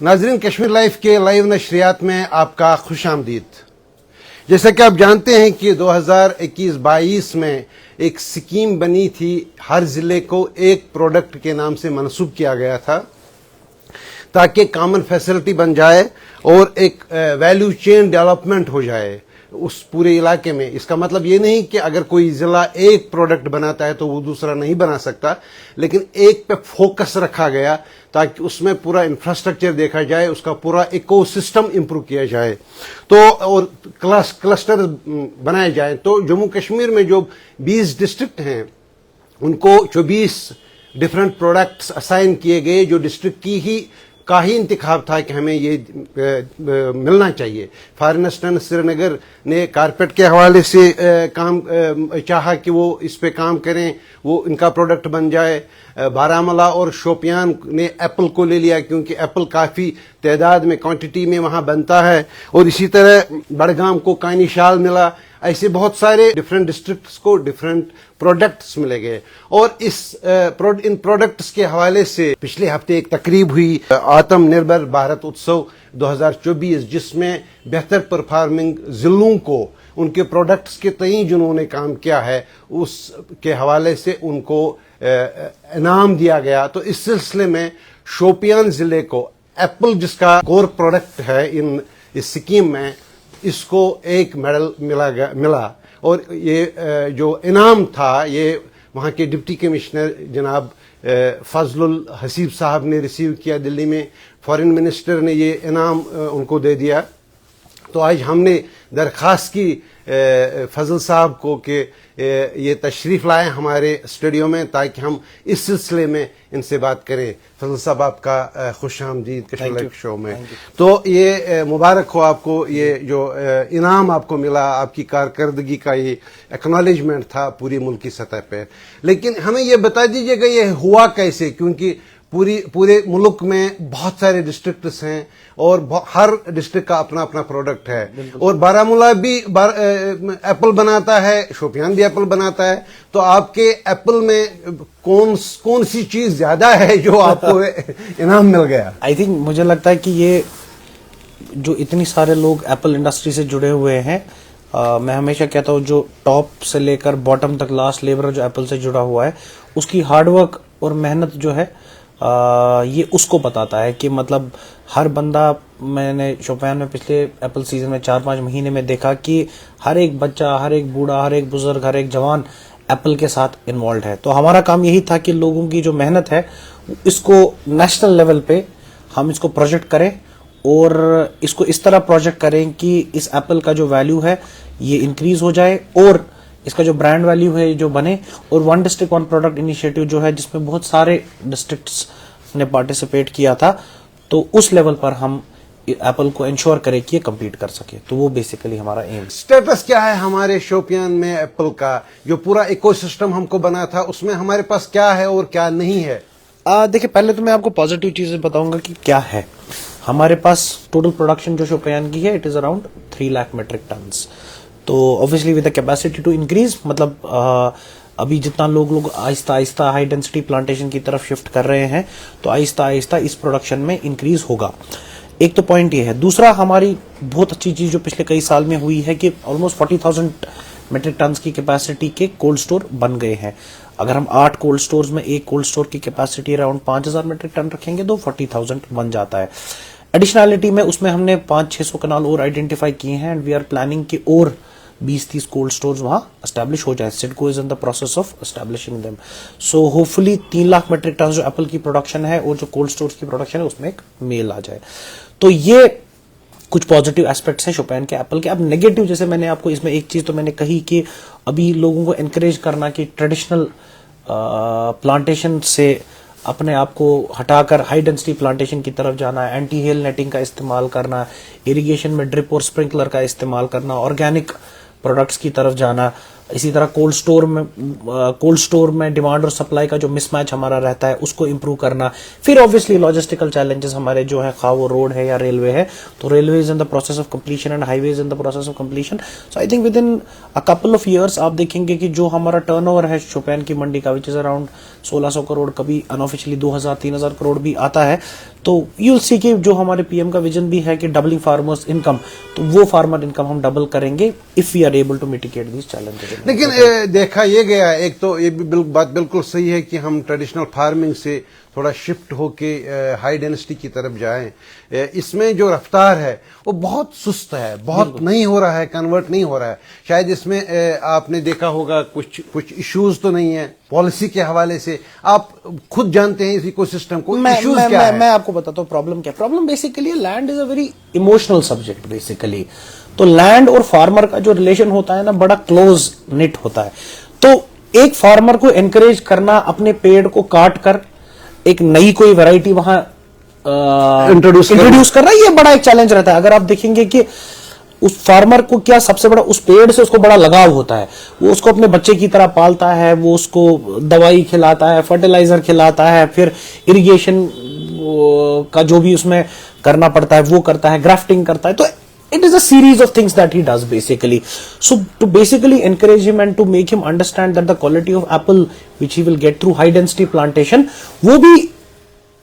नाजरीन, कश्मीर लाइव के लाइव नशरियात में आपका खुश आमदीद। जैसा कि आप जानते हैं कि 2021-22 में एक स्कीम बनी थी, हर ज़िले को एक प्रोडक्ट के नाम से मंसूब किया गया था ताकि कॉमन फैसिलिटी बन जाए और एक वैल्यू चेन डेवलपमेंट हो जाए उस पूरे इलाके में। इसका मतलब ये नहीं कि अगर कोई ज़िला एक प्रोडक्ट बनाता है तो वो दूसरा नहीं बना सकता, लेकिन एक पे फोकस रखा गया ताकि उसमें पूरा इंफ्रास्ट्रक्चर देखा जाए, उसका पूरा इकोसिस्टम इंप्रूव किया जाए तो और क्लस्टर बनाए जाए। तो जम्मू कश्मीर में जो 20 डिस्ट्रिक्ट हैं उनको 24 डिफरेंट प्रोडक्ट्स असाइन किए गए, जो डिस्ट्रिक्ट का ही इंतखाब था कि हमें ये मिलना चाहिए। फॉर इंस्टेंस श्रीनगर ने कारपेट के हवाले से काम चाहा कि वो इस पे काम करें, वो इनका प्रोडक्ट बन जाए। बारामूला और शोपियान ने एप्पल को ले लिया क्योंकि एप्पल काफ़ी तादाद में, क्वांटिटी में वहाँ बनता है। और इसी तरह बड़गाम को कानी शाल मिला। ऐसे बहुत सारे डिफरेंट डिस्ट्रिक्ट्स को डिफरेंट प्रोडक्ट्स मिले गए। और इन प्रोडक्ट्स के हवाले से पिछले हफ्ते एक तकरीब हुई, आत्मनिर्भर भारत उत्सव 2024, जिसमें बेहतर परफॉर्मिंग जिलों को उनके प्रोडक्ट्स के तई जिन्होंने काम किया है उसके हवाले से उनको इनाम दिया गया। तो इस सिलसिले में शोपियान जिले को एप्पल, जिसका कोर प्रोडक्ट है इस स्कीम में, इसको एक मेडल मिला। और ये जो इनाम था ये वहाँ के डिप्टी कमिश्नर जनाब फजलुल हसीब साहब ने रिसीव किया दिल्ली में। फॉरेन मिनिस्टर ने ये इनाम उनको दे दिया। तो आज हमने दरख्वास्त की फजल साहब को कि ये तशरीफ़ लाएं हमारे स्टूडियो में ताकि हम इस सिलसिले में इनसे बात करें। फजल साहब, आपका खुश आमदीद कश्मीर लाइव शो में। तो ये मुबारक हो आपको, ये जो इनाम आपको मिला, आपकी कारकर्दगी का ये एक्नॉलेजमेंट था पूरी मुल्क की सतह पर। लेकिन हमें ये बता दीजिएगा ये हुआ कैसे, क्योंकि पूरे मुल्क में बहुत सारे डिस्ट्रिक्ट्स हैं और हर डिस्ट्रिक्ट का अपना अपना प्रोडक्ट है। और बारामूला भी एप्पल बनाता है, शोपियान भी एप्पल बनाता है। तो आपके एप्पल में कौन सी चीज ज्यादा है जो आपको इनाम मिल गया? आई थिंक मुझे लगता है कि ये जो इतनी सारे लोग एप्पल इंडस्ट्री से जुड़े हुए हैं, मैं हमेशा कहता हूँ जो टॉप से लेकर बॉटम तक लास्ट लेबर जो एप्पल से जुड़ा हुआ है, उसकी हार्डवर्क और मेहनत जो है ये उसको बताता है कि मतलब हर बंदा, मैंने शोपियान में पिछले एप्पल सीजन में 4-5 महीने में देखा कि हर एक बच्चा, हर एक बूढ़ा, हर एक बुजुर्ग, हर एक जवान एप्पल के साथ इन्वॉल्व है। तो हमारा काम यही था कि लोगों की जो मेहनत है इसको नेशनल लेवल पे हम इसको प्रोजेक्ट करें और इसको इस तरह प्रोजेक्ट करें कि इस एप्पल का जो वैल्यू है ये इंक्रीज हो जाए और इसका जो ब्रांड वैल्यू है जो बने। और one district one product initiative जो है, जिसमें बहुत सारे डिस्ट्रिक्ट्स ने पार्टिसिपेट किया था, तो उस लेवल पर हम एप्पल को इंश्योर करें कि ये कम्पीट कर सके। तो वो बेसिकली हमारा एम। स्टेटस क्या है हमारे शोपियान में एप्पल का? जो पूरा इकोसिस्टम हमको बना था उसमें हमारे पास क्या है और क्या नहीं है? देखिए, पहले तो मैं आपको पॉजिटिव चीजें बताऊंगा कि क्या है हमारे पास। टोटल प्रोडक्शन जो शोपियान की है it is around 3 lakh metric tons. तो obviously with the capacity to increase, मतलब अभी जितना लोग Aahista Aahista high density plantation की तरफ शिफ्ट कर रहे हैं, तो आहिस्ता आहिस्ता इस प्रोडक्शन में इंक्रीज होगा। एक तो पॉइंट ये है। दूसरा, हमारी बहुत अच्छी चीज जो पिछले कई साल में हुई है कि ऑलमोस्ट 40,000 मेट्रिक टन्स की कैपेसिटी के कोल्ड स्टोर बन गए हैं। अगर हम 8 कोल्ड स्टोर्स में एक कोल्ड स्टोर की कैपेसिटी अराउंड 5,000 मेट्रिक टन रखेंगे तो 40,000 बन जाता है। एडिशनैलिटी में उसमें हमने 500-600 कनाल और आइडेंटिफाई किए हैं एंड वी आर प्लानिंग की और 20-30 कोल्ड स्टोर्स वहां एस्टैब्लिश हो जाए। CIDCO is in the process of establishing them. So hopefully 3 lakh metric tonne जो एप्पल की प्रोडक्शन है और जो कोल्ड स्टोर्स की प्रोडक्शन है उसमें एक मेल आ जाए। तो ये कुछ पॉजिटिव एस्पेक्ट्स हैं शोपियान के एप्पल के। अब नेगेटिव, जैसे मैंने आपको इसमें एक चीज तो मैंने कही कि अभी लोगों को एनकरेज करना कि ट्रेडिशनल प्लांटेशन से अपने आप को हटाकर हाई डेंसिटी प्लांटेशन की तरफ जाना है, एंटी हेल नेटिंग का इस्तेमाल करना, इरिगेशन में ड्रिप और स्प्रिंकलर का इस्तेमाल करना, ऑर्गेनिक प्रोडक्ट्स की तरफ जाना। इसी तरह कोल्ड स्टोर में डिमांड और सप्लाई का जो मिसमैच हमारा रहता है उसको इंप्रूव करना। फिर ऑब्वियसली लॉजिस्टिकल चैलेंजेस हमारे जो है, खा वो रोड है या रेलवे है, तो railway is in the process of completion and highway is in the process of completion. So I think with in a couple of years आप देखेंगे कि जो हमारा टर्नओवर है शोपियान की मंडी का, विच इज अराउंड 1,600 करोड़, कभी अनऑफिशियली 2,000-3,000 करोड़ भी आता है, तो यूल सी कि जो हमारे पीएम का विजन भी है कि डबलिंग फार्मर्स इनकम, तो वो फार्मर इनकम हम डबल करेंगे if we are able to mitigate this challenges. लेकिन देखा ये गया, एक तो ये भी बात बिल्कुल सही है कि हम ट्रेडिशनल फार्मिंग से थोड़ा शिफ्ट होके हाई डेंसिटी की तरफ जाएं। इसमें जो रफ्तार है वो बहुत सुस्त है, बहुत नहीं हो रहा है, कन्वर्ट नहीं हो रहा है। शायद इसमें आपने देखा होगा कुछ इश्यूज तो नहीं है पॉलिसी के हवाले से, आप खुद जानते हैं इस इकोसिस्टम को, इश्यूज क्या है? मैं आपको बताता हूँ प्रॉब्लम क्या। Problem basically land is a very emotional subject basically. तो लैंड और फार्मर का जो रिलेशन होता है ना, बड़ा क्लोज निट होता है। तो एक फार्मर को एनकरेज करना अपने पेड़ को काट कर एक नई कोई वैरायटी वहां इंट्रोड्यूस कर रहा है, ये बड़ा एक चैलेंज रहता है। अगर आप देखेंगे कि उस फार्मर को क्या सबसे बड़ा, उस पेड़ से उसको बड़ा लगाव होता है, वो उसको अपने बच्चे की तरह पालता है, वो उसको दवाई खिलाता है, फर्टिलाइजर खिलाता है, फिर इरिगेशन का जो भी उसमें करना पड़ता है वो करता है, ग्राफ्टिंग करता है। तो it is a series of things that he does basically. So to basically encourage him and to make him understand that the quality of apple which he will get through high density plantation वो भी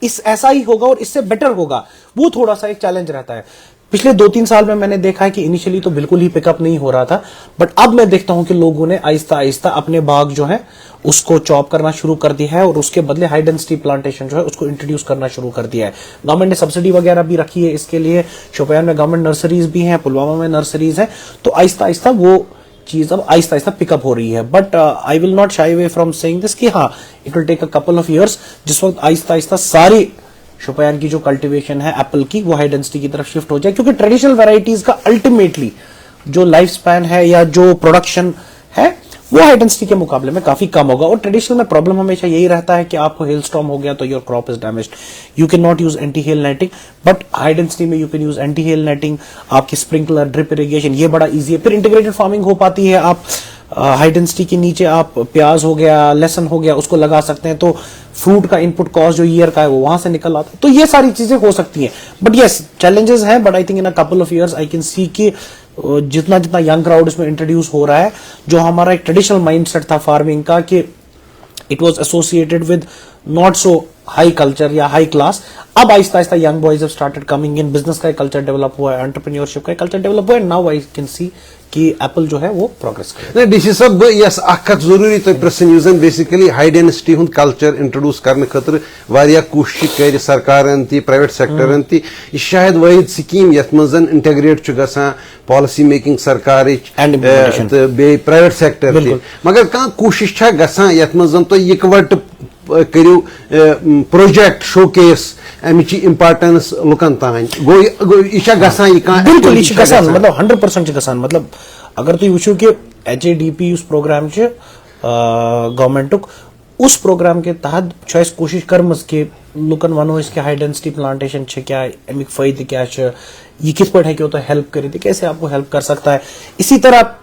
इस ऐसा ही होगा और इससे better होगा, वो थोड़ा सा एक चैलेंज रहता है। पिछले 2-3 साल में मैंने देखा है कि इनिशियली तो बिल्कुल ही पिकअप नहीं हो रहा था, बट अब मैं देखता हूं कि लोगों ने आहिस्ता आहिस्ता अपने बाग जो है उसको चॉप करना शुरू कर दिया है और उसके बदले हाई डेंसिटी प्लांटेशन जो है उसको इंट्रोड्यूस करना शुरू कर दिया है। गवर्नमेंट ने सब्सिडी वगैरह भी रखी है इसके लिए, शोपियान में गवर्नमेंट नर्सरीज भी हैं, पुलवामा में नर्सरीज हैं। तो आहिस्ता आहिस्ता वो चीज अब आहिस्ता आहिस्ता पिकअप हो रही है। But I will not shy away from saying this कि हाँ it will take a couple of years, जिस वक्त आहिस्ता आहिस्ता सारी शोपियान की जो कल्टीवेशन है एप्पल की वो हाई डेंसिटी की तरफ शिफ्ट हो जाए, क्योंकि ट्रेडिशनल वैरायटीज का अल्टीमेटली जो लाइफ स्पैन है या जो प्रोडक्शन है वो हाई डेंसिटी के मुकाबले में काफी कम होगा। और ट्रेडिशनल में प्रॉब्लम हमेशा यही रहता है कि आपको हेल स्टॉर्म हो गया तो your crop is damaged, you can not use anti hail netting, but high density में you can use anti hail netting, आपकी स्प्रिंकलर, ड्रिप इरिगेशन, ये बड़ा इजी है। फिर इंटीग्रेटेड फार्मिंग हो पाती है, आप हाई डेंसिटी के नीचे आप प्याज हो गया, लहसुन हो गया, उसको लगा सकते हैं, तो फ्रूट का इनपुट कॉस्ट जो ईयर का है वो वहां से निकल आता है। तो ये सारी चीजें हो सकती हैं, बट यस चैलेंजेस हैं, but I think in a couple of years I can see कि जितना जितना यंग क्राउड इसमें इंट्रोड्यूस हो रहा है, जो हमारा एक ट्रेडिशनल माइंडसेट था फार्मिंग का कि it was associated with not so high culture या हाई क्लास, अब Aahista Aahista young boys have started coming in, business का कल्चर डेवलप हुआ है, एंटरप्रेन्योरशिप का कल्चर डेवलप हुआ है, नाउ आई कैन सी कि एप्पल जो है वो प्रोग्रेस करे। डीसी साहब यस अख जरूरी तो प्रश्न यूजन बेसिकली हाई डेंसिटी हुंद कल्चर इंट्रोड्यूस करने खतर वारिया कोशिश कर सरकारन ती प्राइवेट सेक्टरन ती, यह शायद वाहिद स्कीम यथ मजन इंटेग्रेट छु गसान पॉलिसी मेकिंग सरकार तो बे प्राइवेट सेक्टर ती, मगर कहां कोशिश छा गसान यथ मजन तो इकवट करू प्रोजेक्ट शोकेस अमिच इम्पार्टेंस लुकन तान गो यह गसान बिल्कुल मतलब 100% गसान। मतलब अगर तुम वुचो कि HADP उस प्रोग्राम गवर्नमेंट उस प्रोग्राम के तहत कोशिश करमज कि लुकन वनो कि हाई डेंसिटी प्लांटेशन क्या अमिक फायदे क्या यह किस पे है तो हेल्प करी थी, कैसे आपको हेल्प कर सकता है। इसी तरह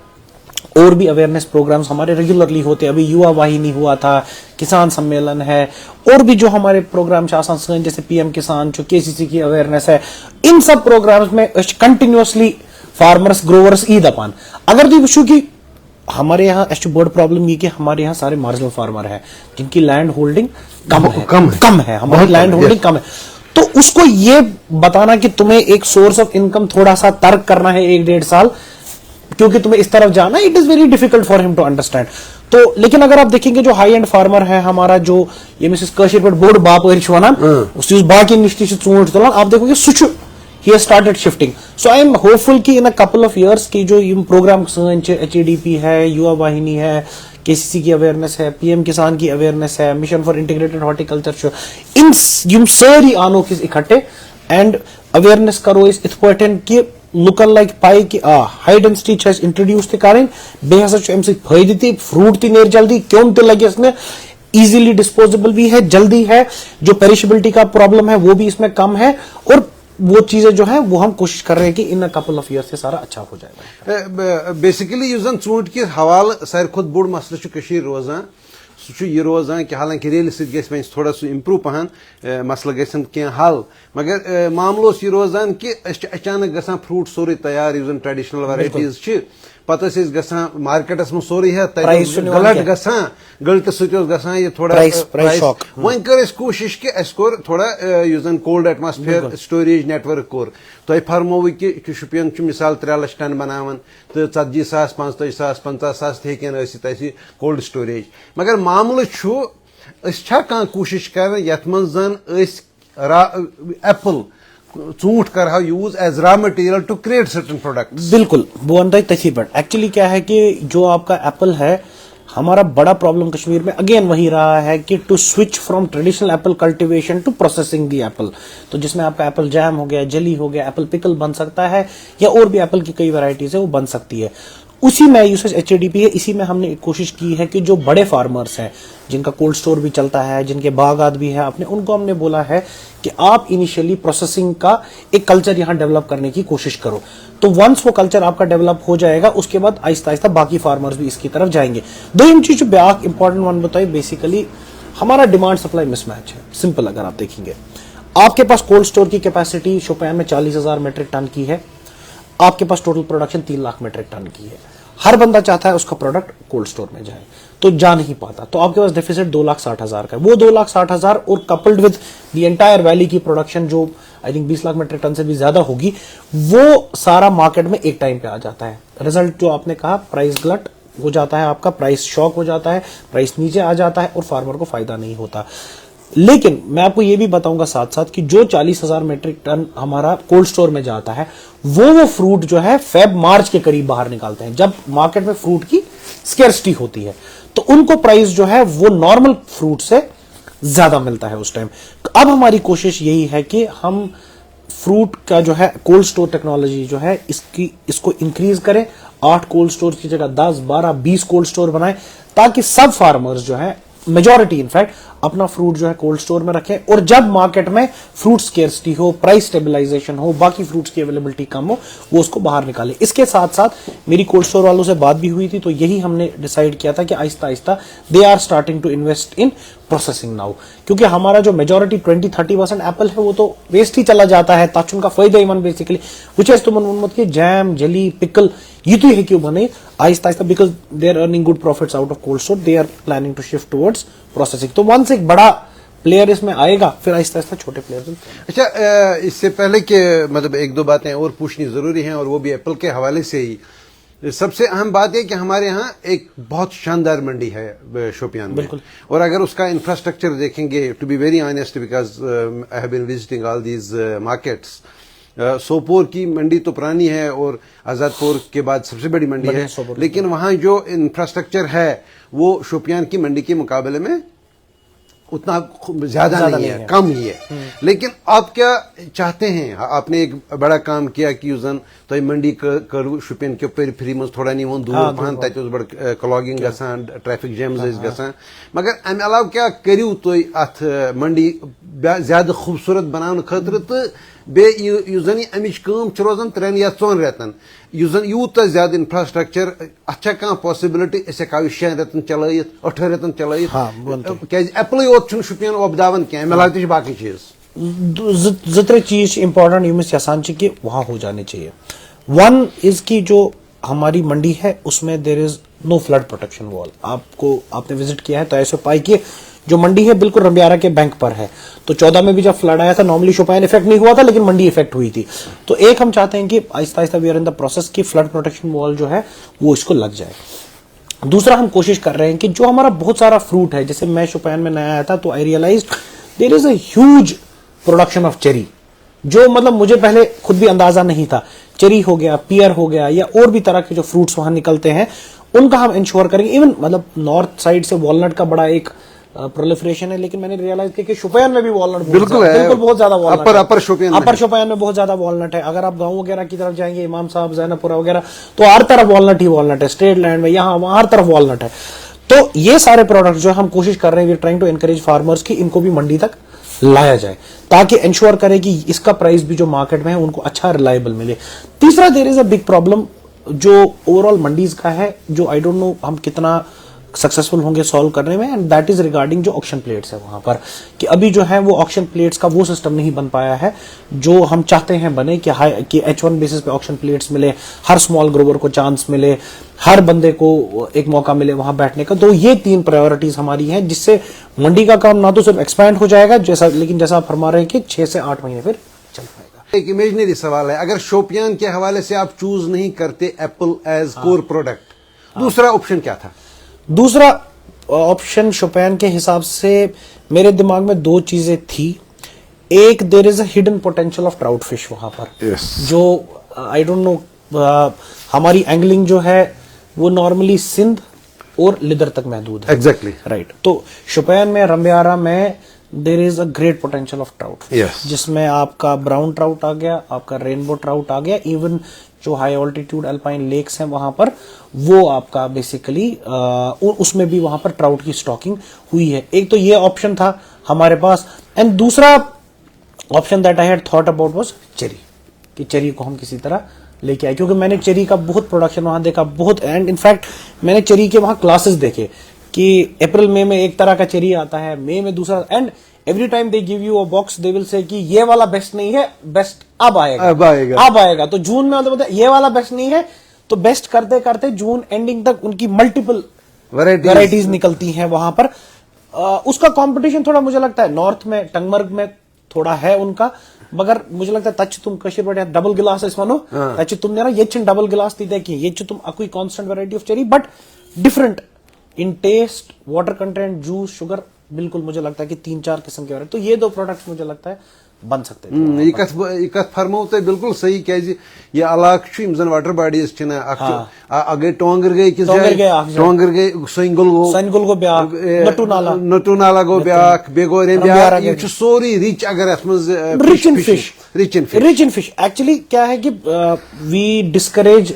और भी अवेयरनेस प्रोग्राम्स हमारे रेगुलरली होते हैं। अभी युवा वाहिनी हुआ था, किसान सम्मेलन है, और भी जो हमारे प्रोग्राम जैसे PM किसान जो KCC की अवेयरनेस है, इन सब प्रोग्राम्स में कंटिन्यूअसली फार्मर्स ग्रोवर्स ई दपान। अगर तुम वुचो कि हमारे यहाँ बर्ड प्रॉब्लम ये कि हमारे यहाँ सारे मार्जिनल फार्मर है जिनकी लैंड होल्डिंग कम है, हमारी लैंड होल्डिंग कम है। तो उसको ये बताना कि तुम्हें एक सोर्स ऑफ इनकम थोड़ा सा तर्क करना है 1-1.5 साल क्योंकि तुम्हें इस तरफ जाना, it is very difficult for him to understand. तो लेकिन अगर आप देखेंगे जो हाई एंड फार्मर है हमारा, जो ये मिसेस कशीर पे बोर्ड बाप वन उस बाकी निश्चित चूंट तुलान, आप देखोगे such he has started shifting. So I am hopeful कि in a couple of years की जो प्रोग्राम HADP है, युवा वाहिनी है, KCC की अवेयरनेस है, PM किसान की अवेयरनेस है, मिशन फॉर इंटीग्रेटेड हॉर्टिकल्चर, इन यम सारी आनो किस इकट्ठे एंड अवेयरनेस करो इस इत पटन कि लुकन लाइक पाई कि हाई डेंसिटी इंट्रोड्यूस करें, बेहद फायदे ती, फ्रूट ती नेर जल्दी, क्यों ते लगे इसमें, इजीली डिस्पोजेबल भी है, जल्दी है, जो पेरिशेबिलिटी का प्रॉब्लम है वो भी इसमें कम है, और वो चीजें जो है वो हम कोशिश कर रहे हैं कि इन कपल ऑफ ईयर से सारा अच्छा हो जाएगा। बेसिकली युजन चूंट कि हवाल सारे खुद बोड़ मसले रोजान सह यह रोजान कि हालांकि रेल सह थोड़ा सह इम्प्रूव पहन मसल गन क्या हल, मगर मामलो यह रोजान कि अचानक गसान फ्रूट सोरे तैयार युजन ट्रेडिशनल वैरायटीज पत गसान मार्केटस में सोरी है Price गलत गसान गलत गसान ये थोड़ा प्राइस शॉक वन कर कोशिश कि कोर थोड़ा जन cold atmosphere storage network core तुम फरमो कि शुपियन मिसाल 3 लाख टन बनावन तो 40,000 45,000 50,000 हेकन कोल्ड स्टोरेज मगर मामल कह कोशिश कर यथ मन जन एप्पल ूट कर use as raw material to create certain product. बिल्कुल वो अंदर तथी पर एक्चुअली क्या है कि जो आपका एप्पल है हमारा बड़ा प्रॉब्लम कश्मीर में अगेन वही रहा है कि to switch from traditional apple cultivation to processing the apple, तो जिसमें आपका एप्पल जैम हो गया, जेली हो गया, एप्पल पिकल बन सकता है या और भी एप्पल की कई वैरायटीज है वो बन सकती है। उसी में यूसेज एचएडीपी है। इसी में हमने एक कोशिश की है कि जो बड़े फार्मर्स हैं जिनका कोल्ड स्टोर भी चलता है, जिनके बागात भी है अपने, उनको हमने बोला है कि आप इनिशियली प्रोसेसिंग का एक कल्चर यहां डेवलप करने की कोशिश करो। तो वंस वो कल्चर आपका डेवलप हो जाएगा उसके बाद आहिस्ता आहिस्ता बाकी फार्मर्स भी इसकी तरफ जाएंगे। दो चीज ब्याक इंपॉर्टेंट वन बताइए, बेसिकली हमारा डिमांड सप्लाई मिसमैच है। सिंपल अगर आप देखेंगे आपके पास कोल्ड स्टोर की कैपेसिटी शोपियान में 40,000 मीट्रिक टन की है, आपके पास total production 3 lakh metric ton की है। हर बंदा चाहता है उसका प्रोडक्ट कोल्ड स्टोर में जाए तो जा नहीं पाता, तो आपके पास डेफिसिट 2,60,000 का है। वो 2,60,000 और coupled with the entire valley की प्रोडक्शन जो I think 20 lakh metric tonne से भी ज्यादा होगी, वो सारा मार्केट में एक टाइम पे आ जाता है। रिजल्ट जो आपने कहा प्राइस गलट हो जाता है, आपका प्राइस शॉक हो जाता है, प्राइस नीचे आ जाता है और फार्मर को फायदा नहीं होता। लेकिन मैं आपको यह भी बताऊंगा साथ साथ कि जो 40,000 मीट्रिक टन हमारा कोल्ड स्टोर में जाता है वो फ्रूट जो है फेब मार्च के करीब बाहर निकालते हैं, जब मार्केट में फ्रूट की स्केर्सिटी होती है, तो उनको प्राइस जो है वो नॉर्मल फ्रूट से ज्यादा मिलता है उस टाइम। अब हमारी कोशिश यही है कि हम फ्रूट का जो है कोल्ड स्टोर टेक्नोलॉजी जो है इसको इंक्रीज करें, 8 कोल्ड स्टोर की जगह 10, 12, 20 कोल्ड स्टोर बनाएं, ताकि सब फार्मर्स जो है मेजॉरिटी इनफैक्ट अपना फ्रूट जो है कोल्ड स्टोर में रखें, और जब मार्केट में फ्रूट स्केर्सिटी हो, प्राइस स्टेबलाइजेशन हो, बाकी फ्रूट्स की अवेलेबिलिटी कम हो, वो उसको बाहर निकाले। इसके साथ साथ मेरी कोल्ड स्टोर वालों से बात भी हुई थी, तो यही हमने डिसाइड किया था कि आहिस्ता आहिस्ता they are starting to invest in processing now, क्योंकि हमारा जो मेजॉरिटी 20-30% एप्पल है वो तो वेस्ट ही चला जाता है। ताकि उनका फायदा इवन बेसिकली विच एज तुम मत के जैम, जेली, पिकल ये तो है क्यों बने आहिस्ता आहिस्ता, because they are earning good profits out of cold store, they are planning to shift towards processing. तो वंस एक बड़ा प्लेयर इसमें आएगा फिर आहिस्ता आहिस्ता छोटे प्लेयर। अच्छा, इससे पहले कि मतलब एक दो बातें और पूछनी जरूरी हैं, और वो भी एप्पल के हवाले से ही। सबसे अहम बात है कि हमारे यहाँ एक बहुत शानदार मंडी है शोपियान में, और अगर उसका इंफ्रास्ट्रक्चर देखेंगे, to be very honest because I have been visiting all these markets, Sopore की मंडी तो पुरानी है और आजादपुर के बाद सबसे बड़ी मंडी है, लेकिन वहां जो इंफ्रास्ट्रक्चर है वो शोपियान की मंडी के मुकाबले में उतना ज्यादा नहीं है, कम ही है। लेकिन आप क्या चाहते हैं, आपने एक बड़ा काम किया कि यूजन तो मंडी करू शुपियन के पेरिफेरी में थोड़ा नहीं वो दूर पहन तक बड़ क्लॉगिंग गसान, ट्रैफिक जैम्स गसान, मगर अमे अलाव क्या करू तुम अथ मंडी ज्यादा खूबसूरत बनाने खतर, तो बेन अमिच कम रोजान 3 या 4 रेतन, यूत ज्यादा इंफ्रास्ट्रक्चर अच्छा कह पॉसिबिलिटी हेको 6 रेतन चलायित 8 रेतन चलायित, क्या एप्पल योत शुपियन वोपदावन क्या अलावा बाकी चीज 2-3 चीज इंपॉर्टेंट यूमिस यसान कि वहां हो जाने चाहिए। वन इज की जो हमारी मंडी है उसमें there is no flood protection wall. आपने विजिट किया है तो ऐसे पाई कि जो मंडी है बिल्कुल रबियारा के बैंक पर है, तो 14 में भी जब फ्लड आया था नॉर्मली शोपियान इफेक्ट नहीं हुआ था, लेकिन मंडी इफेक्ट हुई थी। तो एक हम चाहते हैं कि आहिस्ता आहिस्ता we are in the process की फ्लड प्रोटेक्शन वॉल जो है वो इसको लग जाए। दूसरा हम कोशिश कर रहे हैं कि जो हमारा बहुत सारा फ्रूट है, जैसे मैं शोपियान में नया आया था तो I realise there is a huge production of cherry, जो मतलब मुझे पहले खुद भी अंदाजा नहीं था। चेरी हो गया, पियर हो गया, या और भी तरह के जो फ्रूट्स वहां निकलते हैं उनका हम इंश्योर करेंगे। इवन मतलब नॉर्थ साइड से वॉलनट का बड़ा एक प्रोलिफरेशन है, लेकिन मैंने रियलाइज किया कि शोपियान में भी वॉलनट बिल्कुल बहुत ज्यादा वॉलनट अपर शोपियान में बहुत ज्यादा वॉलनट है। अगर आप गांव वगैरह की तरफ जाएंगे, इमाम साहब, जैनपुरा वगैरह, तो हर तरफ वॉलनट ही वॉलनट है, स्ट्रेट लैंड में यहाँ वहां हर तरफ वॉलनट है। तो ये सारे प्रोडक्ट जो हम कोशिश कर रहे हैं, we trying to encourage farmers की इनको भी मंडी तक लाया जाए, ताकि इंश्योर करें कि इसका प्राइस भी जो मार्केट में है उनको अच्छा रिलायबल मिले। तीसरा, there is a big problem जो ओवरऑल मंडीज का है, जो आई डोंट नो हम कितना सक्सेसफुल होंगे सॉल्व करने में, एंड दैट इज रिगार्डिंग जो ऑक्शन प्लेट्स है वहां पर, कि अभी जो है वो ऑक्शन प्लेट्स का वो सिस्टम नहीं बन पाया है जो हम चाहते हैं बने, कि हाई कि H1 बेसिस पे ऑक्शन प्लेट्स मिले, हर स्मॉल ग्रोवर को चांस मिले, हर बंदे को एक मौका मिले वहां बैठने का। तो ये 3 प्रायोरिटीज हमारी हैं, जिससे मंडी का काम ना तो सिर्फ एक्सपैंड हो जाएगा जैसा, लेकिन जैसा आप फरमा रहे हैं कि 6 से 8 महीने फिर चल पाएगा। एक इमेजिनरी सवाल है, अगर शोपियान के हवाले से आप चूज नहीं करते एप्पल एज कोर प्रोडक्ट, दूसरा ऑप्शन क्या था? दूसरा ऑप्शन शोपियान के हिसाब से मेरे दिमाग में 2 चीजें थी। एक, there is a hidden potential of trout fish वहां पर, जो आई डोंट नो, हमारी एंगलिंग जो है वो नॉर्मली सिंध और लिदर तक महदूद है। Exactly right. तो शोपियान में, रंबियारा में there is a great potential of trout, जिसमें आपका ब्राउन ट्राउट आ गया, आपका रेनबो ट्राउट आ गया, इवन जो हाई ऑल्टीट्यूड अल्पाइन लेक्स हैं वहां पर, वो आपका बेसिकली उसमें भी वहां पर ट्राउट की स्टॉकिंग हुई है। एक तो ये ऑप्शन था हमारे पास, एंड दूसरा option that I had thought about was cherry, कि चेरी को हम किसी तरह लेके आए, क्योंकि मैंने चेरी का बहुत प्रोडक्शन वहां देखा, बहुत, एंड इनफैक्ट मैंने चेरी के वहां क्लासेस देखे कि अप्रैल मई में एक तरह का चेरी आता है, मई में दूसरा, and every time they give you a box, they will say कि ये वाला बेस्ट नहीं है, बेस्ट अब आएगा। तो जून में मतलब ये वाला बेस्ट नहीं है, तो बेस्ट करते करते जून एंडिंग तक उनकी मल्टीपल वैरायटीज निकलती हैं वहां पर। उसका कंपटीशन थोड़ा मुझे लगता है नॉर्थ में, टंगमर्ग में थोड़ा है उनका, मगर मुझे लगता है तच तुम कशीर बड़े डबल गिलास इसमानो तच तुम ने ये डबल गिलास दी देखिए, ये तुम अकोई constant variety of cherry, but different in taste, water content, juice, sugar, बिल्कुल मुझे लगता है कि 3-4 किस्म के वैरायटी। तो ये 2 प्रोडक्ट्स मुझे लगता है बन सकते हैं। ये फरमो तो बिल्कुल सही, क्या ये इलाका यम जन वाटर बॉडीज अगर टोंगर गई किस टोंगर गई, सनगुल गो ब्याक, नटू नाला गो ब्याक, बे गो रेंब्यार, ये सोरी रिच, अगर रिच इन फिश। एक्चुअली क्या है कि वी डिस्करेज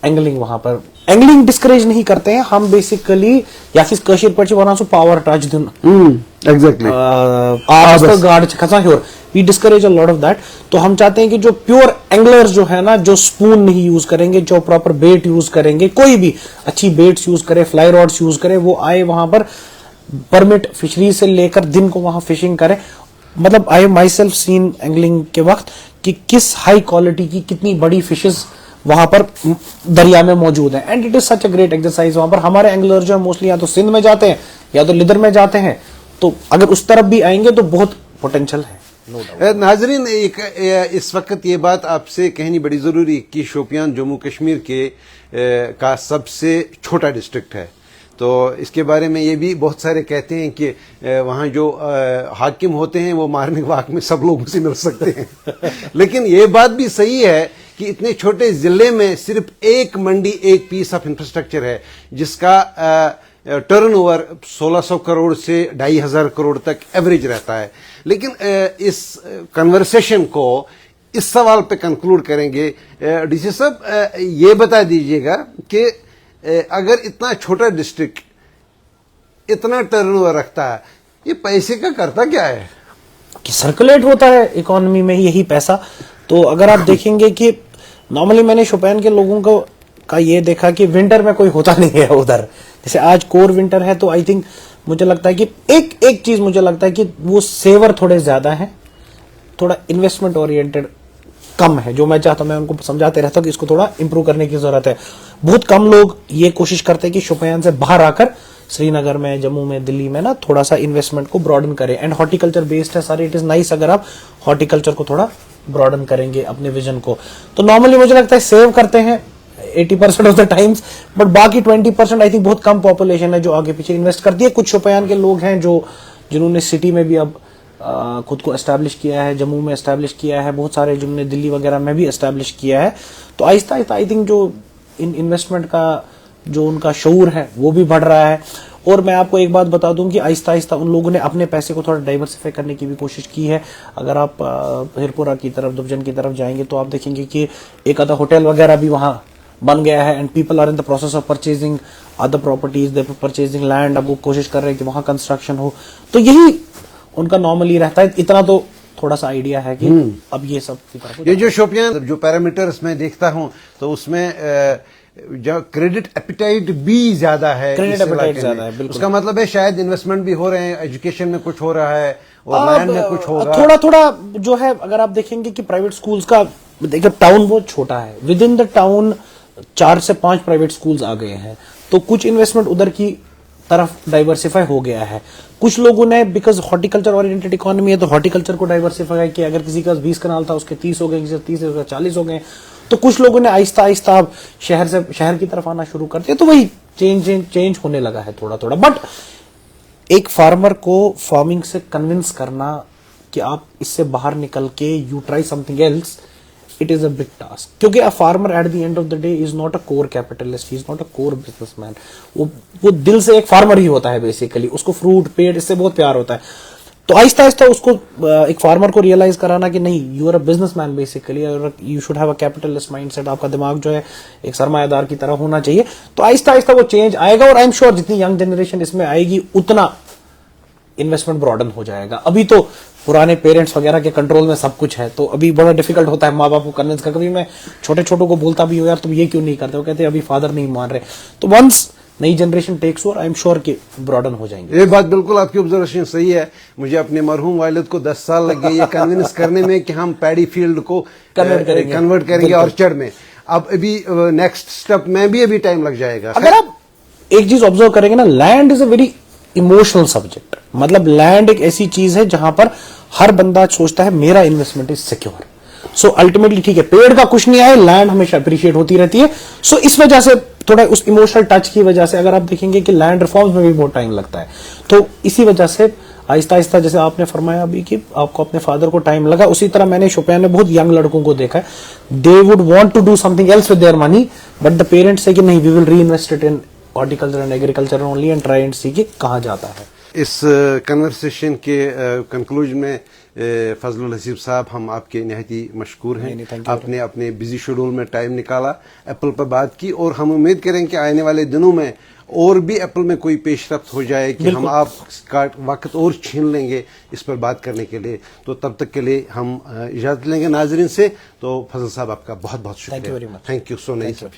एंगलिंग वहां पर, एंगलिंग डिस्करेज नहीं करते हैं हम बेसिकली, या फिर कशीर पर वना पावर टच दिन एग्जैक्टली गार्ड खसा ह्योर, we discourage a lot of that. तो हम चाहते हैं कि जो प्योर एंगलर्स जो है ना, जो स्पून नहीं यूज करेंगे, जो प्रॉपर बेट यूज करेंगे, कोई भी अच्छी बेट्स यूज करे, फ्लाई रॉड्स यूज करे, वो आए वहां पर परमिट फिशरी से लेकर दिन को वहां फिशिंग करे। मतलब आई माई सेल्फ सीन एंगलिंग के वक्त कि किस हाई क्वालिटी की कितनी बड़ी फिशेस वहां पर दरिया में मौजूद है, and it is such a great exercise. वहां पर हमारे एंगलर जो मोस्टली या तो सिंध में जाते हैं या तो लिदर में जाते हैं, तो अगर उस तरफ भी आएंगे तो बहुत पोटेंशियल है। नाजरीन, इस वक्त ये बात आपसे कहनी बड़ी जरूरी कि शोपियान जम्मू कश्मीर के का सबसे छोटा डिस्ट्रिक्ट है, तो इसके बारे में ये भी बहुत सारे कहते हैं कि वहाँ जो हाकिम होते हैं वो मारने के वाक़ में सब लोगों से मिल सकते हैं लेकिन ये बात भी सही है कि इतने छोटे जिले में सिर्फ एक मंडी, एक पीस ऑफ इंफ्रास्ट्रक्चर है जिसका टर्नओवर 1600 करोड़ से 2500 करोड़ तक एवरेज रहता है। लेकिन इस कन्वर्सेशन को इस सवाल पे कंक्लूड करेंगे। डीसी साहब, ये बता दीजिएगा कि अगर इतना छोटा डिस्ट्रिक्ट इतना टर्नओवर रखता है, ये पैसे का करता क्या है? कि सर्कुलेट होता है इकोनॉमी में यही पैसा। तो अगर आप देखेंगे कि नॉर्मली मैंने शोपियान के लोगों को का ये देखा कि विंटर में कोई होता नहीं है उधर, जैसे आज कोर विंटर है, तो आई थिंक मुझे लगता है कि एक चीज मुझे लगता है कि वो सेवर थोड़े ज्यादा है, थोड़ा इन्वेस्टमेंट ओरिएंटेड कम है, जो मैं चाहता हूं, मैं उनको समझाते रहता हूं कि इसको थोड़ा इंप्रूव करने की जरूरत है। बहुत कम लोग ये कोशिश करते हैं कि शोपियान से बाहर आकर श्रीनगर में, जम्मू में, दिल्ली में ना थोड़ा सा इन्वेस्टमेंट को ब्रॉडन करें। एंड हॉर्टिकल्चर बेस्ड है सारे, इट इज नाइस अगर आप हॉर्टिकल्चर को थोड़ा ब्रॉडन करेंगे अपने विजन को। तो नॉर्मली मुझे लगता है सेव करते हैं 80% ऑफ द टाइम्स, बट बाकी 20% आई थिंक बहुत कम पॉपुलेशन है जो आगे पीछे इन्वेस्ट करती है। कुछ शोपियान के लोग हैं जो जिन्होंने सिटी में भी अब खुद को एस्टैब्लिश किया है, जम्मू में एस्टैब्लिश किया है, बहुत सारे जिन्होंने दिल्ली वगैरह में भी एस्टैब्लिश किया है। तो आहिस्ता आहिस्ता आई थिंक जो इन्वेस्टमेंट का जो उनका शऊर है वो भी बढ़ रहा है। और मैं आपको एक बात बता दूं कि आहिस्ता आहिस्ता उन लोगों ने अपने पैसे को थोड़ा डाइवर्सिफाई करने की भी कोशिश की है। अगर आप हिरपुरा की तरफ, दुबजन की तरफ जाएंगे तो आप देखेंगे कि एक आधा होटल वगैरह भी वहां बन गया है, and people are in the process of purchasing other properties, they purchasing land. अब वो कोशिश कर रहे हैं कि वहां कंस्ट्रक्शन हो, तो यही उनका नॉर्मली रहता है। इतना तो थोड़ा सा आइडिया है कि अब ये सब की तरफ ये जो शोपियान जो पैरामीटर्स मैं देखता हूं तो उसमें जो क्रेडिट एपिटाइट भी ज्यादा है, Credit इस appetite इलाके ज्यादा में। है, बिल्कुल। उसका मतलब है शायद इन्वेस्टमेंट भी हो रहे हैं, एजुकेशन में कुछ हो रहा है और लैंड में कुछ होगा। थोड़ा थोड़ा जो है, अगर आप देखेंगे कि प्राइवेट स्कूल्स का, देखिए टाउन बहुत छोटा है, विद इन द टाउन 4 से 5 प्राइवेट स्कूल्स आ गए हैं, तो कुछ इन्वेस्टमेंट उधर की तरफ डाइवर्सिफाई हो गया है। कुछ लोगों ने, बिकॉज हॉर्टिकल्चर ओरिएंटेड इकोनॉमी है, तो हॉर्टिकल्चर को डाइवर्सिफाई किया। अगर किसी का 20 कनाल था, उसके 30 हो गए, किसी का 30 हो गए, 40 हो गए। तो कुछ लोगों ने आहिस्ता आहिस्ता अब शहर की तरफ आना शुरू कर दिया, तो वही चेंज होने लगा है थोड़ा थोड़ा। बट एक फार्मर को फार्मिंग से कन्विंस करना कि आप इससे बाहर निकल के you try something else, it is a big task, क्योंकि a farmer at the end of the day is not a core capitalist, he is not a core businessman. वो दिल से एक फार्मर ही होता है बेसिकली। उसको फ्रूट पेड़ इससे बहुत प्यार होता है। तो आहिस्ता आहिस्ता उसको एक फार्मर को रियलाइज कराना कि नहीं, you are a businessman basically, you should have a capitalist mindset. आपका दिमाग जो है एक सरमायादार की तरह होना चाहिए। तो आहिस्ता आहिस्ता वो चेंज आएगा, और आई एम श्योर जितनी यंग जनरेशन इसमें आएगी उतना इन्वेस्टमेंट ब्रॉडन हो जाएगा। अभी तो पुराने पेरेंट्स वगैरह के कंट्रोल में सब कुछ है, तो अभी बड़ा डिफिकल्ट होता है माँ बाप को कन्विंस कर। कभी मैं छोटों को बोलता भी हूँ, यार तुम ये क्यों नहीं करते हो, कहते अभी फादर नहीं मान रहे। तो वंस नई generation takes over, I am sure कि ब्रॉडन हो जाएंगे। ये बात बिल्कुल आपकी ऑब्जर्वेशन सही है। मुझे अपने मरहूम वालिद को 10 साल लग गए ये कन्विंस करने में कि हम पैडी फील्ड को कन्वर्ट करेंगे ऑर्चर्ड में। अब अभी नेक्स्ट स्टेप में भी अभी टाइम लग जाएगा। अगर आप एक चीज ऑब्जर्व करेंगे ना, land is a very emotional subject. मतलब लैंड एक ऐसी चीज है जहां पर हर बंदा सोचता है मेरा investment is secure. So ultimately ठीक है, पेड़ का कुछ नहीं आए, लैंड हमेशा अप्रिशिएट होती रहती है। सो इस वजह से थोड़ा उस इमोशनल टच की वजह से, अगर आप देखेंगे कि लैंड रिफॉर्म्स में भी बहुत टाइम लगता है, तो इसी वजह से आहिस्ता आहिस्ता, जैसे आपने फरमाया अभी कि आपको अपने फादर को टाइम लगा, उसी तरह मैंने शोपियान में बहुत यंग लड़कों को देखा है। They would want to do something else with their money, but the parents से कि नहीं, we will reinvest it in horticulture and agriculture only and try and see कि कहाँ जाता है। इस कन्वर्सेशन के कंक्लूजन में फजलुल हसीब साहब, हम आपके निहायत ही मशकूर हैं। आपने अपने बिजी शेड्यूल में टाइम निकाला, एप्पल पर बात की, और हम उम्मीद करें कि आने वाले दिनों में और भी एप्पल में कोई पेशरफ्त हो जाए कि हम आपका वक्त और छीन लेंगे इस पर बात करने के लिए। तो तब तक के लिए हम इजाज़त लेंगे नाजरीन से। तो फजल साहब, आपका बहुत बहुत शुक्रिया। Thank you very much. Thank you so much.